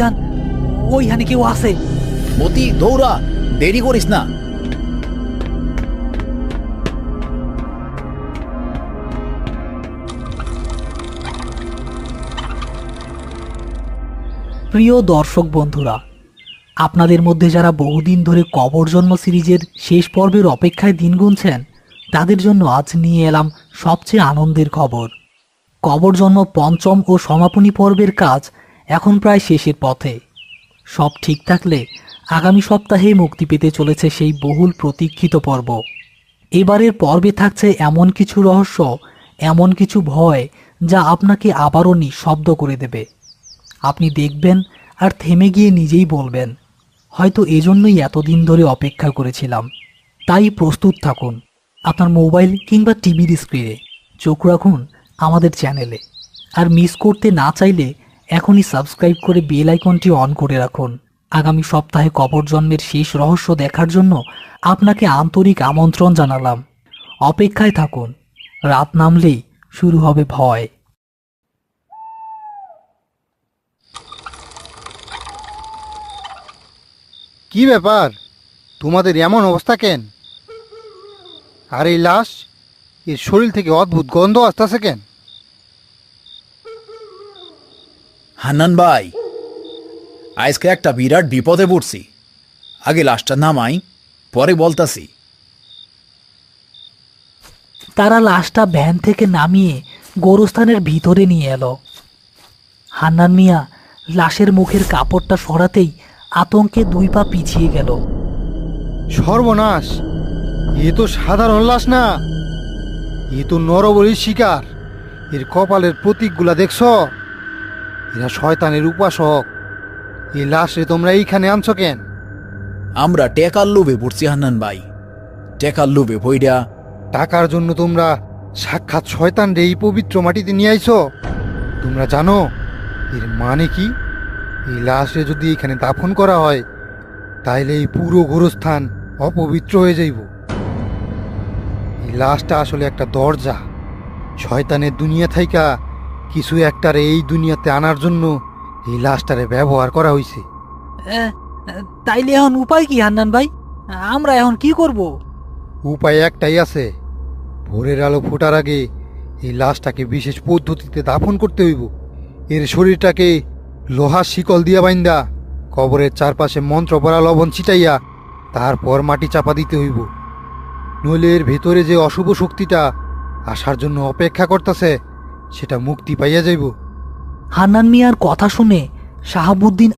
যান, ওইখানে কেউ আছে। মতি দৌড়া, দেরি করিস না। প্রিয় দর্শক বন্ধুরা, আপনাদের মধ্যে যারা বহুদিন ধরে কবর জন্ম সিরিজের শেষ পর্বের অপেক্ষায় দিন গুনছেন, তাদের জন্য আজ নিয়ে এলাম সবচেয়ে আনন্দের খবর। কবর জন্ম পঞ্চম ও সমাপনী পর্বের কাজ এখন প্রায় শেষের পথে। সব ঠিক থাকলে আগামী সপ্তাহে মুক্তি পেতে চলেছে সেই বহুল প্রতীক্ষিত পর্ব। এবারের পর্বে থাকছে এমন কিছু রহস্য, এমন কিছু ভয়, যা আপনাকে আবারও নিঃশব্দ করে দেবে। আপনি দেখবেন আর থেমে গিয়ে নিজেই বলবেন, হয়তো এজন্যই এতদিন ধরে অপেক্ষা করেছিলাম। তাই প্রস্তুত থাকুন আপনার মোবাইল কিংবা টিভির স্ক্রিনে, চোখ রাখুন আমাদের চ্যানেলে। আর মিস করতে না চাইলে এখনই সাবস্ক্রাইব করে বেল আইকনটি অন করে রাখুন। আগামী সপ্তাহে কবর জন্মের শেষ রহস্য দেখার জন্য আপনাকে আন্তরিক আমন্ত্রণ জানালাম। অপেক্ষায় থাকুন, রাত নামলেই শুরু হবে ভয়। কি ব্যাপার, তোমাদের এমন অবস্থা কেন? আর এই লাশ, এর শরীর থেকে অদ্ভুত গন্ধ আসতেছে কেন? হান্নান ভাই, আজকে একটা বিরাট বিপদে পড়ছি। আগে লাশটা নামাই, পরে বলতাছি। তারা লাশটা ভ্যান থেকে নামিয়ে গোরস্থানের ভিতরে নিয়ে এলো। হান্নান মিয়া লাশের মুখের কাপড়টা সরাতেই আতঙ্কে 2 পা পিছিয়ে গেল। সর্বনাশ, এ তো সাধারণ লাশ না, এ তো নরবলির শিকার। এর কপালের প্রতীকগুলা দেখছ? এরা শয়তানের উপাসক। এই লাশে তোমরা এইখানে আনছো কেন? আমরা টেকার লোভে পড়ছি হান্নান ভাই, টেকার লোভে ভইরা। টাকার জন্য তোমরা সাক্ষাৎ শয়তান রে এই পবিত্র মাটিতে নিয়ে আইছো? তোমরা জানো এর মানে কি? এই লাশে যদি এখানে দাফন করা হয়, তাইলে এই পুরো গোরস্থান অপবিত্র হয়ে যাইব। এই লাশটা আসলে একটা দরজা। শয়তানের দুনিয়া থাইকা কিছু একটারে এই দুনিয়াতে আনার জন্য এই লাশটারে ব্যবহার করা হয়েছে। তাইলে এখন উপায় কি হান্নান ভাই? আমরা এখন কি করব? উপায় একটাই আছে, ভোরের আলো ফোটার আগে এই লাশটাকে বিশেষ পদ্ধতিতে দাফন করতে হইব। এর শরীরটাকে লোহার শিকল দিয়া বাইন্দা কবরের চারপাশে মন্ত্র পড়া লবণ ছিটাইয়া তারপর মাটি চাপা দিতে হইব। নইলে এর ভেতরে যে অশুভ শক্তিটা আসার জন্য অপেক্ষা করতেছে, সেটা মুক্তি পাইয়া যাইব। হান্নান মিয়ার কথা শুনে শাহাবুদ্দিন